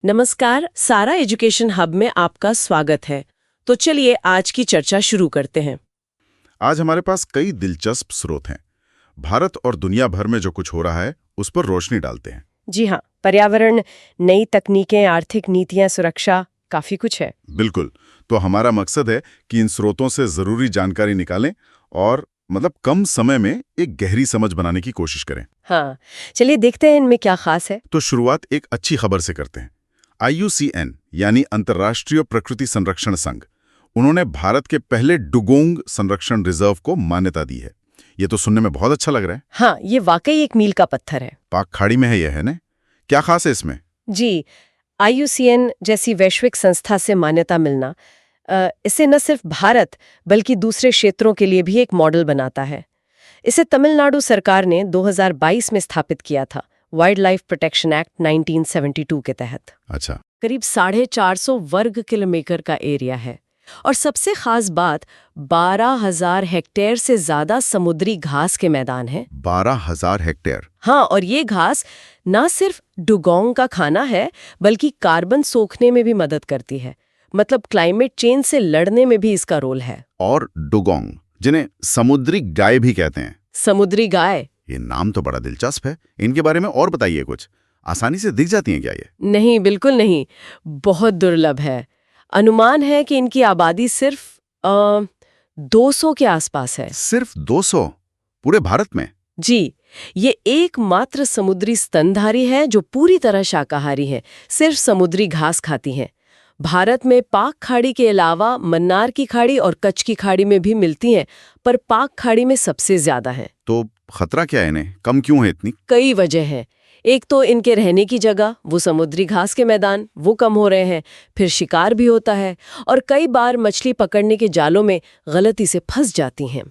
नमस्कार, सारा education hub में आपका स्वागत है। तो चलिए आज की चर्चा शुरू करते हैं। आज हमारे पास कई दिलचस्प स्रोत हैं। भारत और दुनिया भर में जो कुछ हो रहा है उस पर रोशनी डालते हैं। जी हाँ, पर्यावरण, नई तकनीकें, आर्थिक नीतियां, सुरक्षा, काफी कुछ है। बिल्कुल। तो हमारा मकसद है कि इन स्रोतों से जरूरी जानकारी निकालें और कम समय में एक गहरी समझ बनाने की कोशिश करें। हाँ, चलिए देखते हैं इनमें क्या खास है। तो शुरुआत एक अच्छी खबर से करते हैं। IUCN यानी अंतर्राष्ट्रीय प्रकृति संरक्षण संघ, उन्होंने भारत के पहले डुगोंग संरक्षण रिजर्व को मान्यता दी है। ये तो सुनने में बहुत अच्छा लग रहा है। हाँ, ये वाकई एक मील का पत्थर है। पाक खाड़ी में है, यह है ना? क्या खास है इसमें? जी, IUCN जैसी वैश्विक संस्था से मान्यता मिलना इसे न सिर्फ भारत बल्कि दूसरे क्षेत्रों के लिए भी एक मॉडल बनाता है। इसे तमिलनाडु सरकार ने 2022 में स्थापित किया था, वाइल्ड लाइफ प्रोटेक्शन एक्ट 1972 के तहत। अच्छा। करीब 450 वर्ग किलोमीटर का एरिया है और सबसे खास बात 12,000 हेक्टेयर से ज्यादा समुद्री घास के मैदान हैं। 12,000 हेक्टेयर? हाँ, और ये घास ना सिर्फ डुगोंग का खाना है बल्कि कार्बन सोखने में भी मदद करती है। मतलब क्लाइमेट चेंज से लड़ने में भी इसका रोल है। और डुगोंग, जिन्हें समुद्री गाय भी कहते हैं। समुद्री गाय? ये नाम तो बड़ा दिलचस्प है। इनके बारे में और बताइए कुछ। आसानी से दिख जाती हैं क्या ये? नहीं, बिल्कुल नहीं, बहुत दुर्लभ है। अनुमान है कि इनकी आबादी सिर्फ 200 के आसपास है। सिर्फ 200? पूरे भारत में? जी, ये एकमात्र समुद्री स्तनधारी है जो पूरी तरह शाकाहारी है, सिर्फ समुद्री घास खाती हैं। भारत में पाक खाड़ी के अलावा मन्नार की खाड़ी और कच्छ की खाड़ी में भी मिलती हैं, पर पाक खाड़ी में सबसे ज्यादा है। तो खतरा क्या है इन्हें? कम क्यों है इतनी? कई वजह हैं। एक तो इनके रहने की जगह, वो समुद्री घास के मैदान, वो कम हो रहे हैं। फिर शिकार भी होता है और कई बार मछली पकड़ने के जालों में गलती से फंस जाती हैं।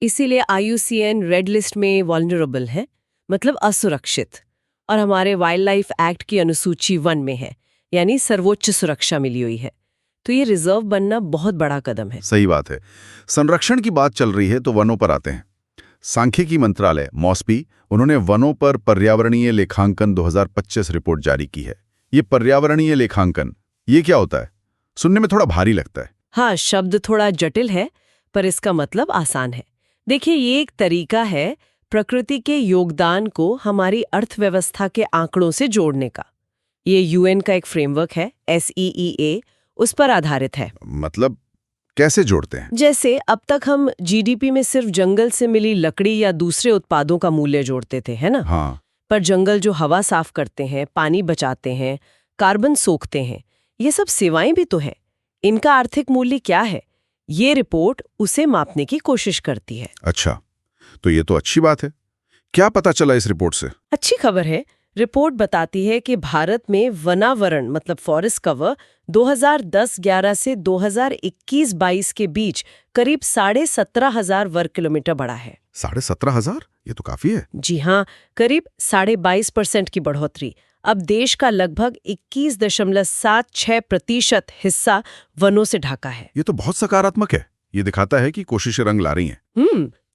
इसीलिए IUCN रेड लिस्ट में वल्नरेबल है, मतलब असुरक्षित, और हमारे वाइल्ड लाइफ एक्ट की अनुसूची 1 में है, यानी सर्वोच्च सुरक्षा मिली हुई है। तो ये रिजर्व बनना बहुत बड़ा कदम है। सही बात है। संरक्षण की बात चल रही है तो वनों पर आते हैं। सांख्यिकी मंत्रालय मॉस्पी, उन्होंने वनों पर पर्यावरणीय लेखांकन 2025 रिपोर्ट जारी की है। ये पर्यावरणीय लेखांकन, ये क्या होता है? सुनने में थोड़ा भारी लगता है। हाँ, शब्द थोड़ा जटिल है, पर इसका मतलब आसान है। देखिए, ये एक तरीका है प्रकृति के योगदान को हमारी अर्थव्यवस्था के आंकड़ों से जोड़ने का। ये UN का एक फ्रेमवर्क है, SEEA, उस पर आधारित है। मतलब कैसे जोड़ते हैं? जैसे अब तक हम GDP में सिर्फ जंगल से मिली लकड़ी या दूसरे उत्पादों का मूल्य जोड़ते थे, है ना? हाँ। पर जंगल जो हवा साफ करते हैं, पानी बचाते हैं, कार्बन सोखते हैं, ये सब सेवाएं भी तो हैं। इनका आर्थिक मूल्य क्या है? ये रिपोर्ट उसे मापने की कोशिश करती है। अच्छा, तो ये तो अच्छी बात है। क्या पता चला इस रिपोर्ट से? अच्छी खबर है। रिपोर्ट बताती है कि भारत में वनावरण मतलब फॉरेस्ट कवर 2010-11 से 2021-22 के बीच करीब 17,500 वर्ग किलोमीटर बढ़ा है। 17,500? ये तो काफी है। जी हाँ, करीब 22.5% की बढ़ोतरी। अब देश का लगभग 21.76% हिस्सा वनों से ढका है। ये तो बहुत सकारात्मक है। ये दिखाता है कि कोशिशें रंग ला रही हैं।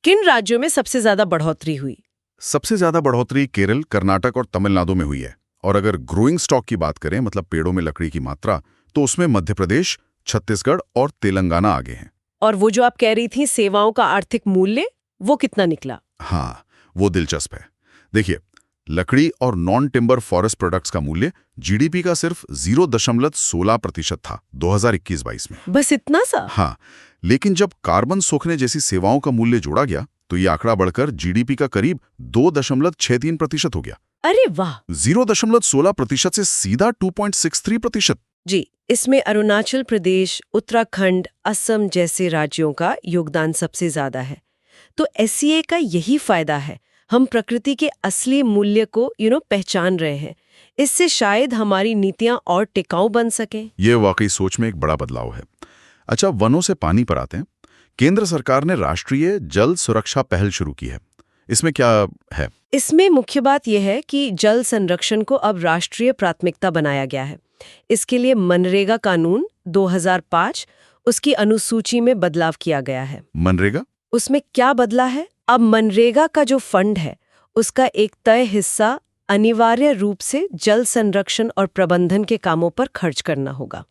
किन राज्यों में सबसे ज्यादा बढ़ोतरी हुई? सबसे ज्यादा बढ़ोतरी केरल, कर्नाटक और तमिलनाडु में हुई है। और अगर ग्रोइंग स्टॉक की बात करें, मतलब पेड़ों में लकड़ी की मात्रा, तो उसमें मध्य प्रदेश, छत्तीसगढ़ और तेलंगाना आगे हैं। और वो जो आप कह रही थी सेवाओं का आर्थिक मूल्य, वो कितना निकला? हाँ, वो दिलचस्प है। देखिए, लकड़ी और नॉन टिम्बर फॉरेस्ट प्रोडक्ट्स का मूल्य GDP का सिर्फ 0.16% था 2021-22 में। बस इतना सा? हाँ, लेकिन जब कार्बन सोखने जैसी सेवाओं का मूल्य जोड़ा गया तो ये आंकड़ा बढ़कर GDP का करीब 2.63% हो गया। अरे वाह! 0.16% से सीधा 2.63%। जी, इसमें अरुणाचल प्रदेश, उत्तराखंड, असम जैसे राज्यों का योगदान सबसे ज्यादा है। तो SEA का यही फायदा है, हम प्रकृति के असली मूल्य को पहचान रहे हैं। इससे शायद हमारी नीतियां और टिकाऊ बन सकें। ये वाकई सोच में एक बड़ा बदलाव है। अच्छा, वनों से पानी पर आते हैं। केंद्र सरकार ने राष्ट्रीय जल सुरक्षा पहल शुरू की है। इसमें क्या है? इसमें मुख्य बात यह है कि जल संरक्षण को अब राष्ट्रीय प्राथमिकता बनाया गया है। इसके लिए मनरेगा कानून 2005, उसकी अनुसूची में बदलाव किया गया है। मनरेगा? उसमें क्या बदला है? अब मनरेगा का जो फंड है, उसका एक तय हिस्सा अनिवार्य रूप से जल संरक्षण और प्रबंधन के कामों पर खर्च करना होगा,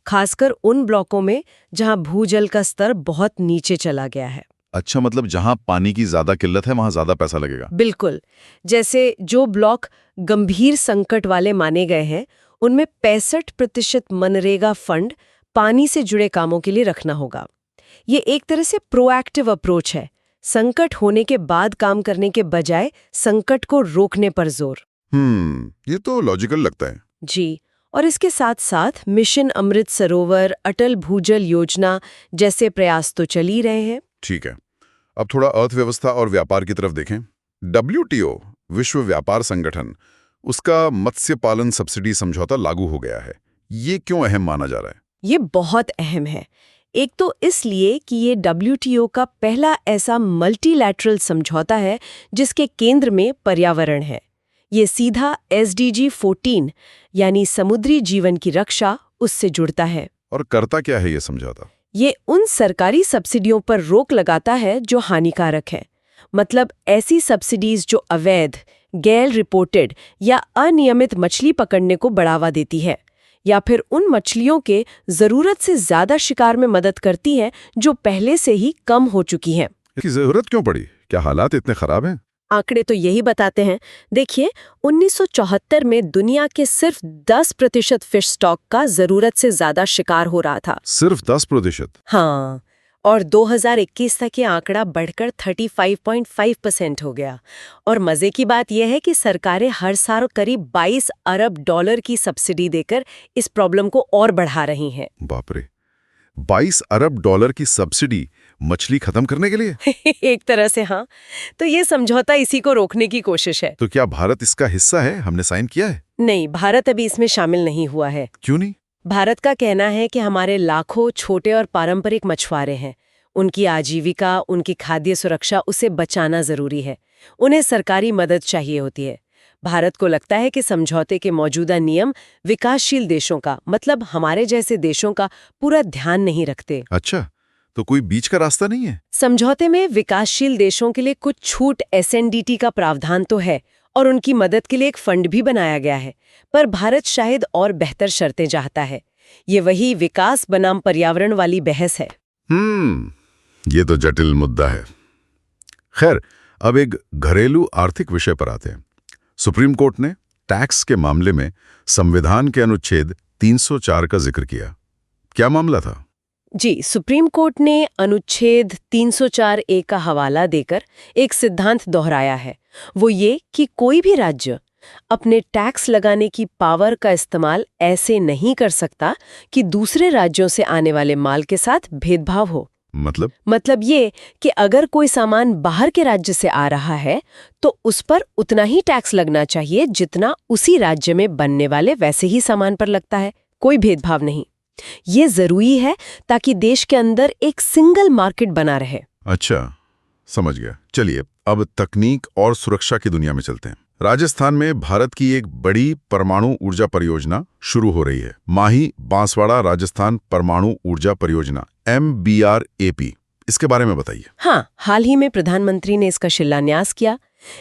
खासकर उन ब्लॉकों में जहां भूजल का स्तर बहुत नीचे चला गया है। अच्छा, मतलब जहां पानी की ज्यादा किल्लत है वहां ज्यादा पैसा लगेगा। बिल्कुल। जैसे जो ब्लॉक गंभीर संकट वाले माने गए हैं, उनमें 65% मनरेगा फंड पानी से जुड़े कामों के लिए रखना होगा। ये एक तरह से प्रोएक्टिव अप्रोच है, संकट होने के बाद काम करने के बजाय संकट को रोकने पर जोर। ये तो लॉजिकल लगता है। जी, और इसके साथ साथ मिशन अमृत सरोवर, अटल भूजल योजना जैसे प्रयास तो चल ही रहे हैं। ठीक है, अब थोड़ा अर्थव्यवस्था और व्यापार की तरफ देखें। WTO, विश्व व्यापार संगठन, उसका मत्स्य पालन सब्सिडी समझौता लागू हो गया है। ये क्यों अहम माना जा रहा है? ये बहुत अहम है। एक तो इसलिए कि ये WTO का पहला ऐसा मल्टीलैटरल समझौता है जिसके केंद्र में पर्यावरण है। ये सीधा SDG 14 यानी समुद्री जीवन की रक्षा उससे जुड़ता है। और करता क्या है ये समझौता? ये उन सरकारी सब्सिडियों पर रोक लगाता है जो हानिकारक है। मतलब ऐसी सब्सिडीज जो अवैध, गैर रिपोर्टेड या अनियमित मछली पकड़ने को बढ़ावा देती है, या फिर उन मछलियों के जरूरत से ज्यादा शिकार में मदद करती है जो पहले से ही कम हो चुकी हैं। इसकी जरूरत क्यों पड़ी? क्या हालात इतने खराब हैं? आंकड़े तो यही बताते हैं। देखिए, 1974 में दुनिया के सिर्फ 10% फिश स्टॉक का जरूरत से ज्यादा शिकार हो रहा था। सिर्फ 10%? हाँ, और 2021 तक ये आंकड़ा बढ़कर 35.5% हो गया। और मजे की बात यह है कि सरकारें हर साल करीब $22 अरब की सब्सिडी देकर इस प्रॉब्लम को और बढ़ा रही हैं। बाप रे, $22 अरब की सब्सिडी मछली खत्म करने के लिए? एक तरह से हाँ। तो ये समझौता इसी को रोकने की कोशिश है। तो क्या भारत इसका हिस्सा है? हमने साइन किया है? नहीं, भारत अभी इसमें शामिल नहीं हुआ है। क्यों नहीं? भारत का कहना है कि हमारे लाखों छोटे और पारंपरिक मछुआरे हैं, उनकी आजीविका, उनकी खाद्य सुरक्षा, उसे बचाना जरूरी है। उन्हें सरकारी मदद चाहिए होती है। भारत को लगता है कि समझौते के मौजूदा नियम विकासशील देशों का, मतलब हमारे जैसे देशों का पूरा ध्यान नहीं रखते। अच्छा, तो कोई बीच का रास्ता नहीं है? समझौते में विकासशील देशों के लिए कुछ छूट SNDT का प्रावधान तो है और उनकी मदद के लिए एक फंड भी बनाया गया है, पर भारत शायद और बेहतर शर्तें चाहता है। ये वही विकास बनाम पर्यावरण वाली बहस है। ये तो जटिल मुद्दा है। खैर, अब एक घरेलू आर्थिक विषय पर आते हैं। सुप्रीम कोर्ट ने टैक्स के मामले में संविधान के अनुच्छेद 304 का जिक्र किया। क्या मामला था? जी, सुप्रीम कोर्ट ने अनुच्छेद 304A का हवाला देकर एक सिद्धांत दोहराया है। वो ये कि कोई भी राज्य अपने टैक्स लगाने की पावर का इस्तेमाल ऐसे नहीं कर सकता कि दूसरे राज्यों से आने वाले माल के साथ भेदभाव हो। मतलब ये कि अगर कोई सामान बाहर के राज्य से आ रहा है तो उस पर उतना ही टैक्स लगना चाहिए जितना उसी राज्य में बनने वाले वैसे ही सामान पर लगता है, कोई भेदभाव नहीं। ये जरूरी है ताकि देश के अंदर एक सिंगल मार्केट बना रहे। अच्छा, समझ गया। चलिए, अब तकनीक और सुरक्षा की दुनिया में चलते हैं। राजस्थान में भारत की एक बड़ी परमाणु ऊर्जा परियोजना शुरू हो रही है। माही बांसवाड़ा राजस्थान परमाणु ऊर्जा परियोजना, MBRAP। इसके बारे में बताइए। हाँ, हाल ही में प्रधानमंत्री ने इसका शिलान्यास किया।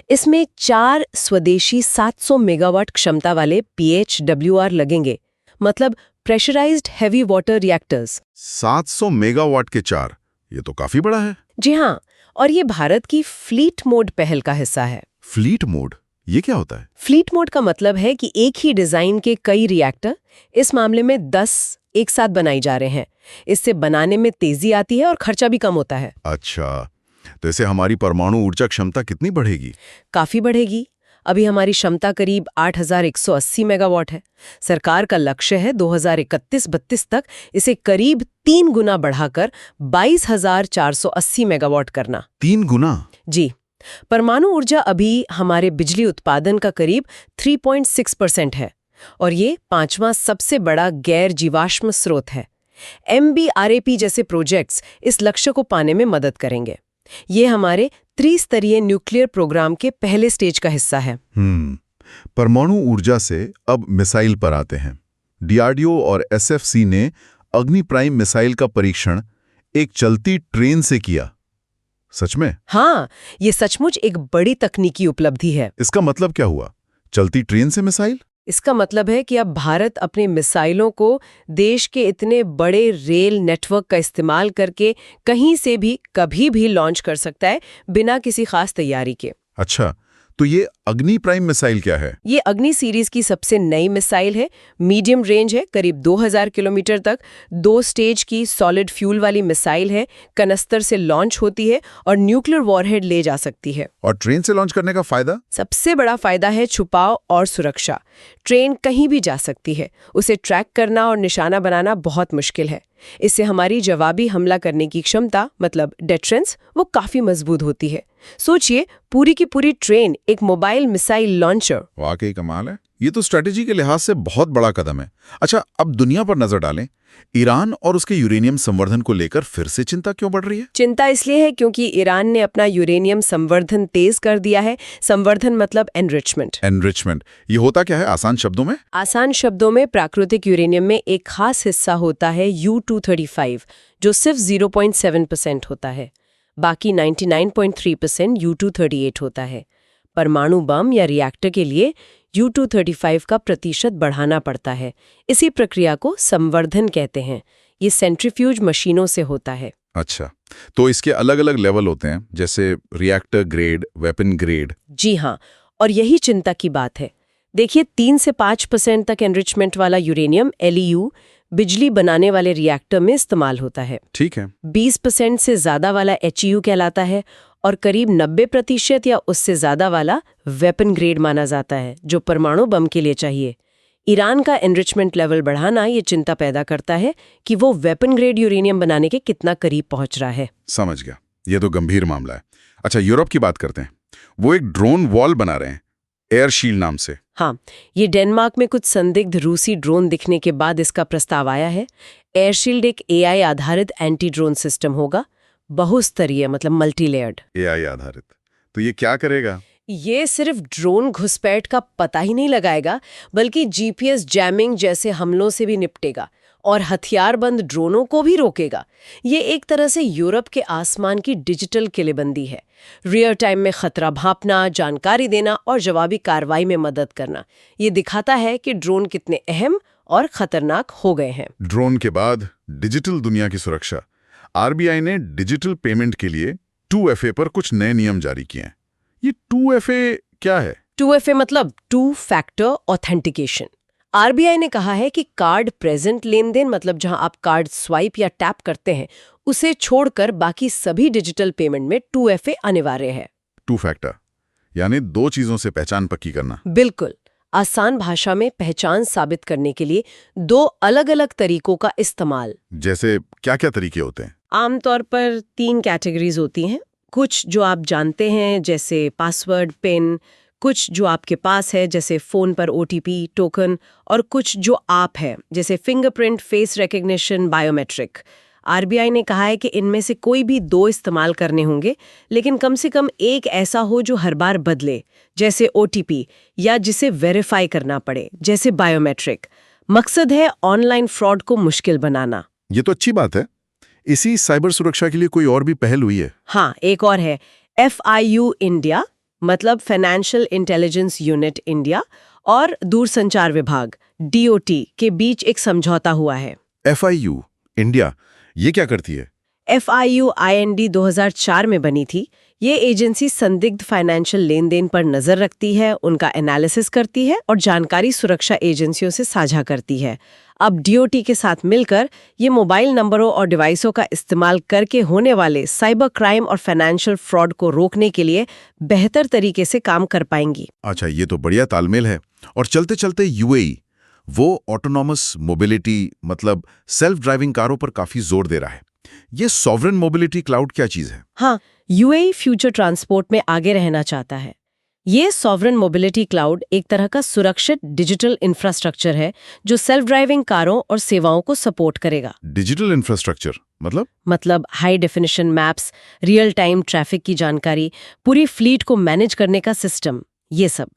इसमें 4 स्वदेशी 700 मेगावाट क्षमता वाले PHWR लगेंगे, मतलब pressurised heavy water reactors. 700 megawatt के 4, ये तो काफी बड़ा है। जी हाँ, और ये भारत की फ्लीट मोड पहल का हिस्सा है। फ्लीट मोड, ये क्या होता है? फ्लीट मोड का मतलब है कि एक ही डिजाइन के कई रिएक्टर, इस मामले में 10 एक साथ बनाई जा रहे हैं। इससे बनाने में तेजी आती है और खर्चा भी कम होता है। अच्छा, तो इससे हमारी परमाणु ऊर्जा क्षमता कितनी बढ़ेगी? काफी बढ़ेगी। अभी हमारी क्षमता करीब 8180 मेगावाट है। सरकार का लक्ष्य है 2031-32 तक इसे करीब 3 गुना बढ़ाकर 22,480 मेगावाट करना। 3 गुना? जी। परमाणु ऊर्जा अभी हमारे बिजली उत्पादन का करीब 3.6% है और ये 5वां सबसे बड़ा गैर जीवाश्म स्रोत है। MBRAP जैसे प्रोजेक्ट्स इस लक्ष्य को पाने में मदद करेंगे। ये हमारे त्रिस्तरीय न्यूक्लियर प्रोग्राम के पहले स्टेज का हिस्सा है। परमाणु ऊर्जा से अब मिसाइल पर आते हैं। DRDO और SFC ने अग्नि प्राइम मिसाइल का परीक्षण एक चलती ट्रेन से किया। सच में? हाँ, ये सचमुच एक बड़ी तकनीकी उपलब्धि है। इसका मतलब क्या हुआ? चलती ट्रेन से मिसाइल? इसका मतलब है कि अब भारत अपने मिसाइलों को देश के इतने बड़े रेल नेटवर्क का इस्तेमाल करके कहीं से भी कभी भी लॉन्च कर सकता है बिना किसी खास तैयारी के। अच्छा, तो ये अग्नि प्राइम मिसाइल क्या है? ये अग्नि सीरीज की सबसे नई मिसाइल है। मीडियम रेंज है, करीब 2000 किलोमीटर तक। 2 स्टेज की सॉलिड फ्यूल वाली मिसाइल है, कनस्तर से लॉन्च होती है और न्यूक्लियर वॉरहेड ले जा सकती है। और ट्रेन से लॉन्च करने का फायदा? सबसे बड़ा फायदा है छुपाव और सुरक्षा। ट्रेन कहीं भी जा सकती है, उसे ट्रैक करना और निशाना बनाना बहुत मुश्किल है। इससे हमारी जवाबी हमला करने की क्षमता, मतलब डेटरेंस, वो काफी मजबूत होती है। सोचिए, पूरी की पूरी ट्रेन एक मोबाइल मिसाइल लॉन्चर। वाकई कमाल है। ये तो स्ट्रेटेजी के लिहाज से बहुत बड़ा कदम है। अच्छा, अब दुनिया पर नजर डालें। ईरान और उसके यूरेनियम संवर्धन को लेकर फिर से चिंता क्यों बढ़ रही है? चिंता इसलिए है क्योंकि ईरान ने अपना यूरेनियम संवर्धन तेज कर दिया है। संवर्धन मतलब एनरिचमेंट। एनरिचमेंट, ये होता क्या है आसान शब्दों में? आसान शब्दों में, प्राकृतिक यूरेनियम में एक खास हिस्सा होता है U-235, जो सिर्फ 0.7% होता है। बाकी 99.3% U-238 होता है। परमाणु बम या रिएक्टर के लिए U-235 का प्रतिशत बढ़ाना पड़ता है। इसी प्रक्रिया को संवर्धन कहते हैं। ये सेंट्रीफ्यूज मशीनों से होता है। अच्छा, तो इसके अलग अलग लेवल होते हैं, जैसे रिएक्टर ग्रेड, वेपन ग्रेड। जी हाँ, और यही चिंता की बात है। देखिए, 3 से 5% तक एनरिचमेंट वाला यूरेनियम LEU बिजली बनाने वाले रिएक्टर में इस्तेमाल होता है। ठीक है। 20% से ज्यादा वाला HEU कहलाता है और करीब 90% या उससे ज्यादा वाला वेपन ग्रेड माना जाता है, जो परमाणु बम के लिए चाहिए। ईरान का एनरिचमेंट लेवल बढ़ाना ये चिंता पैदा करता है कि वो वेपन ग्रेड यूरेनियम बनाने के कितना करीब पहुंच रहा है। समझ गया, ये तो गंभीर मामला है। अच्छा, यूरोप की बात करते हैं। वो एक ड्रोन वॉल बना रहे हैं, एयर शील्ड नाम से। हाँ, ये डेनमार्क में कुछ संदिग्ध रूसी ड्रोन दिखने के बाद इसका प्रस्ताव आया है। एयरशील्ड एक AI आधारित एंटी ड्रोन सिस्टम होगा, बहुस्तरीय, मतलब मल्टी लेयर्ड। AI आधारित, तो ये क्या करेगा? ये सिर्फ ड्रोन घुसपैठ का पता ही नहीं लगाएगा, बल्कि GPS जैमिंग जैसे हमलों से भी निपटेगा और हथियारबंद ड्रोनों को भी रोकेगा। ये एक तरह से यूरोप के आसमान की डिजिटल किलेबंदी है। रियल टाइम में खतरा भांपना, जानकारी देना और जवाबी कार्रवाई में मदद करना। ये दिखाता है कि ड्रोन कितने अहम और खतरनाक हो गए हैं। ड्रोन के बाद डिजिटल दुनिया की सुरक्षा। RBI ने डिजिटल पेमेंट के लिए 2FA पर कुछ नए नियम जारी किए हैं। ये 2FA क्या है? 2FA मतलब टू फैक्टर ऑथेंटिकेशन। RBI ने कहा है कि कार्ड प्रेजेंट लेन देन, मतलब जहां आप कार्ड स्वाइप या टैप करते हैं, उसे छोड़कर बाकी सभी डिजिटल पेमेंट में 2FA अनिवार्य है। 2 फैक्टर यानी 2 चीजों से पहचान पक्की करना। बिल्कुल। आसान भाषा में पहचान साबित करने के लिए 2 अलग-अलग तरीकों का इस्तेमाल। जैसे क्या-क्या तरीके होते हैं? आमतौर पर 3 कैटेगरीज होती हैं। कुछ जो आप जानते हैं, जैसे पासवर्ड, पिन। कुछ जो आपके पास है, जैसे फोन पर OTP, टोकन। और कुछ जो आप है, जैसे fingerprint, face recognition, biometric. RBI ने कहा है कि इनमें से कोई भी 2 इस्तेमाल करने होंगे, लेकिन कम से कम एक ऐसा हो जो हर बार बदले, जैसे OTP, या जिसे वेरीफाई करना पड़े, जैसे बायोमेट्रिक। मकसद है ऑनलाइन फ्रॉड को मुश्किल बनाना। ये तो अच्छी बात है। इसी साइबर सुरक्षा के लिए कोई और भी पहल हुई है? हाँ, एक और है। FIU इंडिया, मतलब फाइनेंशियल इंटेलिजेंस यूनिट इंडिया, और दूरसंचार विभाग DOT के बीच एक समझौता हुआ है। FIU इंडिया, ये क्या करती है? FIU IND 2004 में बनी थी। ये एजेंसी संदिग्ध फाइनेंशियल लेन देन पर नजर रखती है, उनका एनालिसिस करती है और जानकारी सुरक्षा एजेंसियों से साझा करती है। अब DOT के साथ मिलकर ये मोबाइल नंबरों और डिवाइसों का इस्तेमाल करके होने वाले साइबर क्राइम और फाइनेंशियल फ्रॉड को रोकने के लिए बेहतर तरीके से काम कर पाएंगी। अच्छा, ये तो बढ़िया तालमेल है। और चलते चलते UAE, वो ऑटोनॉमस मोबिलिटी, मतलब सेल्फ ड्राइविंग कारों पर काफी जोर दे रहा है। ये सॉवरेन मोबिलिटी क्लाउड क्या चीज है? हाँ, UAE फ्यूचर ट्रांसपोर्ट में आगे रहना चाहता है। ये सॉवरेन मोबिलिटी क्लाउड एक तरह का सुरक्षित डिजिटल इंफ्रास्ट्रक्चर है जो सेल्फ ड्राइविंग कारों और सेवाओं को सपोर्ट करेगा। डिजिटल इंफ्रास्ट्रक्चर मतलब high definition maps, real time traffic की जानकारी, पूरी फ्लीट को मैनेज करने का सिस्टम। ये सब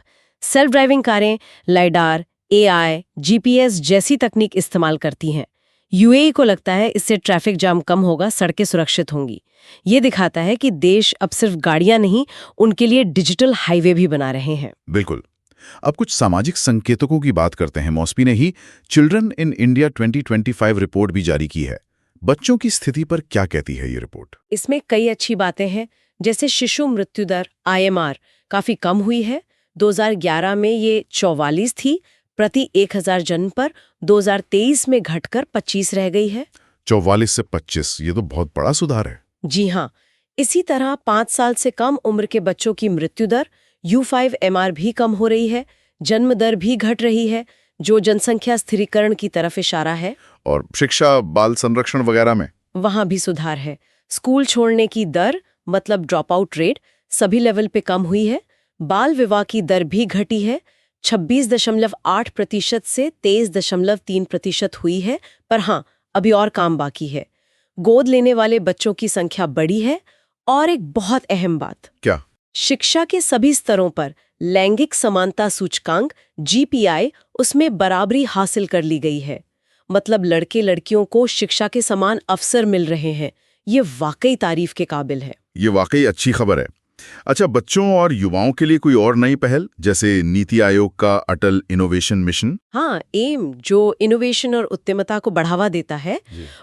सेल्फ ड्राइविंग कारें लाइडार, AI, GPS जैसी तकनीक इस्तेमाल करती हैं। UAE को लगता है इससे ट्रैफिक जाम कम होगा, सड़कें सुरक्षित होंगी। ये दिखाता है कि देश अब सिर्फ गाड़ियां नहीं, उनके लिए डिजिटल हाईवे भी बना रहे हैं। बिल्कुल। अब कुछ सामाजिक संकेतकों की बात करते हैं। मॉस्पी ने ही चिल्ड्रन इन इंडिया 2025 रिपोर्ट भी जारी की है। बच्चों की स्थिति पर क्या कहती है ये रिपोर्ट? इसमें कई अच्छी बातें हैं, जैसे शिशु मृत्यु दर IMR काफी कम हुई है। 2011 में ये 44 थी प्रति 1000 जन्म पर, 2023 में घटकर 25 रह गई है। 44 से 25, ये तो बहुत बड़ा सुधार है। जी हाँ, इसी तरह 5 साल से कम उम्र के बच्चों की मृत्यु दर U5MR भी कम हो रही है, जन्म दर भी घट रही है, जो जनसंख्या स्थिरीकरण की तरफ इशारा है। और शिक्षा, बाल संरक्षण वगैरह में वहां भी सुधार है। स्कूल छोड़ने की दर मतलब ड्रॉप आउट रेट सभी लेवल पे कम हुई है। बाल विवाह की दर भी घटी है, 26.8% से 23.3% हुई है। पर हाँ, अभी और काम बाकी है। गोद लेने वाले बच्चों की संख्या बढ़ी है। और एक बहुत अहम बात, क्या? शिक्षा के सभी स्तरों पर लैंगिक समानता सूचकांक GPI उसमें बराबरी हासिल कर ली गई है। मतलब लड़के लड़कियों को शिक्षा के समान अवसर मिल रहे हैं। ये वाकई तारीफ के काबिल है। ये वाकई अच्छी खबर है। अच्छा, बच्चों और युवाओं के लिए कोई और नई पहल, जैसे नीति आयोग का अटल इनोवेशन मिशन? हाँ, एम जो इनोवेशन और उद्यमिता को बढ़ावा देता है,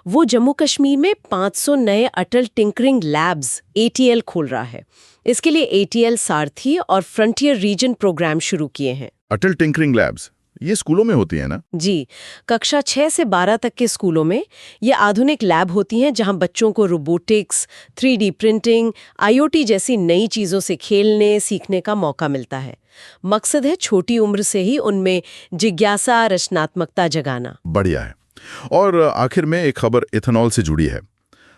वो जम्मू कश्मीर में 500 नए अटल टिंकरिंग लैब्स ATL खोल रहा है। इसके लिए ATL सारथी और फ्रंटियर रीजन प्रोग्राम शुरू किए हैं। अटल टिंकरिंग लैब्स, ये स्कूलों में होती है ना? जी, कक्षा 6 से 12 तक के स्कूलों में ये आधुनिक लैब होती हैं, जहां बच्चों को रोबोटिक्स, 3D प्रिंटिंग, IoT जैसी नई चीजों से खेलने सीखने का मौका मिलता है। मकसद है छोटी उम्र से ही उनमें जिज्ञासा, रचनात्मकता जगाना। बढ़िया है। और आखिर में एक खबर इथेनॉल से जुड़ी है।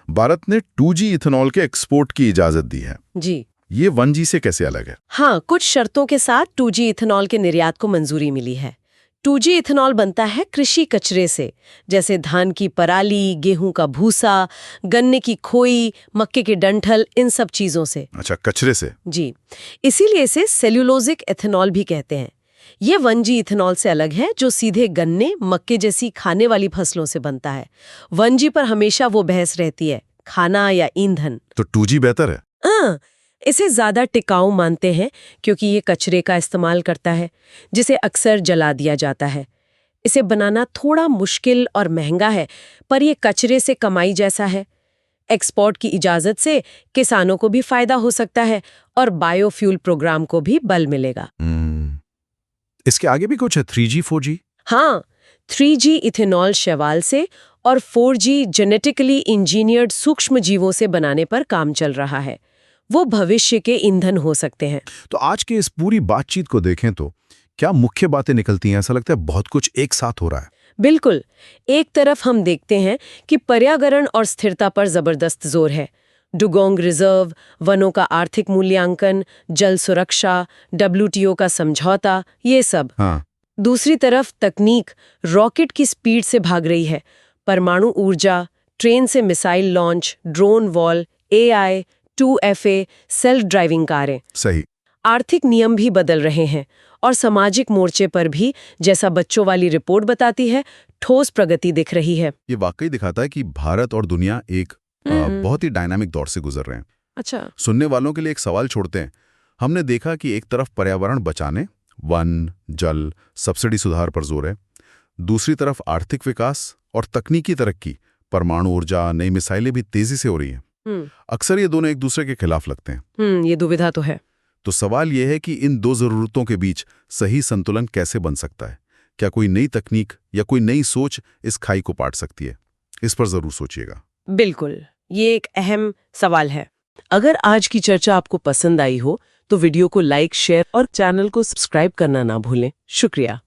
भारत ने 2G इथेनॉल के एक्सपोर्ट की इजाजत दी है। जी ये 1G से कैसे अलग है? हाँ, कुछ शर्तों के साथ 2G इथेनॉल के निर्यात को मंजूरी मिली है। 2G इथेनॉल बनता है कृषि कचरे से, जैसे धान की पराली, गेहूं का भूसा, गन्ने की खोई, मक्के के डंठल, इन सब चीजों से। अच्छा, कचरे से। जी, इसीलिए इसे सेल्यूलोजिक इथेनॉल भी कहते हैं। ये 1G इथेनॉल से अलग है, जो सीधे गन्ने, मक्के जैसी खाने वाली फसलों से बनता है। 1G पर हमेशा वो बहस रहती है, खाना या ईंधन। तो 2G बेहतर है? हाँ, इसे ज्यादा टिकाऊ मानते हैं क्योंकि ये कचरे का इस्तेमाल करता है, जिसे अक्सर जला दिया जाता है। इसे बनाना थोड़ा मुश्किल और महंगा है, पर ये कचरे से कमाई जैसा है। एक्सपोर्ट की इजाजत से किसानों को भी फायदा हो सकता है और बायोफ्यूल प्रोग्राम को भी बल मिलेगा। इसके आगे भी कुछ है? 3G 4G? हाँ, 3G इथेनॉल शैवाल से और 4G जेनेटिकली इंजीनियर्ड सूक्ष्म जीवों से बनाने पर काम चल रहा है। वो भविष्य के ईंधन हो सकते हैं। तो आज के इस पूरी बातचीत को देखें तो क्या मुख्य बातें निकलती हैं? ऐसा लगता है बहुत कुछ एक साथ हो रहा है। बिल्कुल, एक तरफ हम देखते हैं कि पर्यावरण और स्थिरता पर जबरदस्त जोर है। डुगोंग रिजर्व, वनों का आर्थिक मूल्यांकन, जल सुरक्षा, WTO का समझौता, ये सब। हाँ। दूसरी तरफ तकनीक रॉकेट की स्पीड से भाग रही है। परमाणु ऊर्जा, ट्रेन से missile launch, drone wall, AI, 2FA, self driving कारें। सही। आर्थिक नियम भी बदल रहे हैं और सामाजिक मोर्चे पर भी, जैसा बच्चों वाली रिपोर्ट बताती है, ठोस प्रगति दिख रही है। ये वाकई दिखाता है कि भारत और दुनिया एक बहुत ही डायनामिक दौर से गुजर रहे हैं। अच्छा। सुनने वालों के लिए एक सवाल छोड़ते हैं। हमने देखा कि एक तरफ पर्यावरण बचाने, वन, जल, सब्सिडी सुधार पर जोर है। दूसरी तरफ आर्थिक विकास और तकनीकी तरक्की, परमाणु ऊर्जा, नई मिसाइलें भी तेजी से हो रही हैं। अक्सर ये दोनों एक दूसरे के खिलाफ लगते हैं। ये दुविधा तो है। तो सवाल यह है कि इन दो जरूरतों के बीच सही संतुलन कैसे बन सकता है? क्या कोई नई तकनीक या कोई नई सोच इस खाई को पाट सकती है? इस पर जरूर सोचिएगा। बिल्कुल, ये एक अहम सवाल है। अगर आज की चर्चा आपको पसंद आई हो तो वीडियो को लाइक, शेयर और चैनल को सब्सक्राइब करना ना भूलें। शुक्रिया।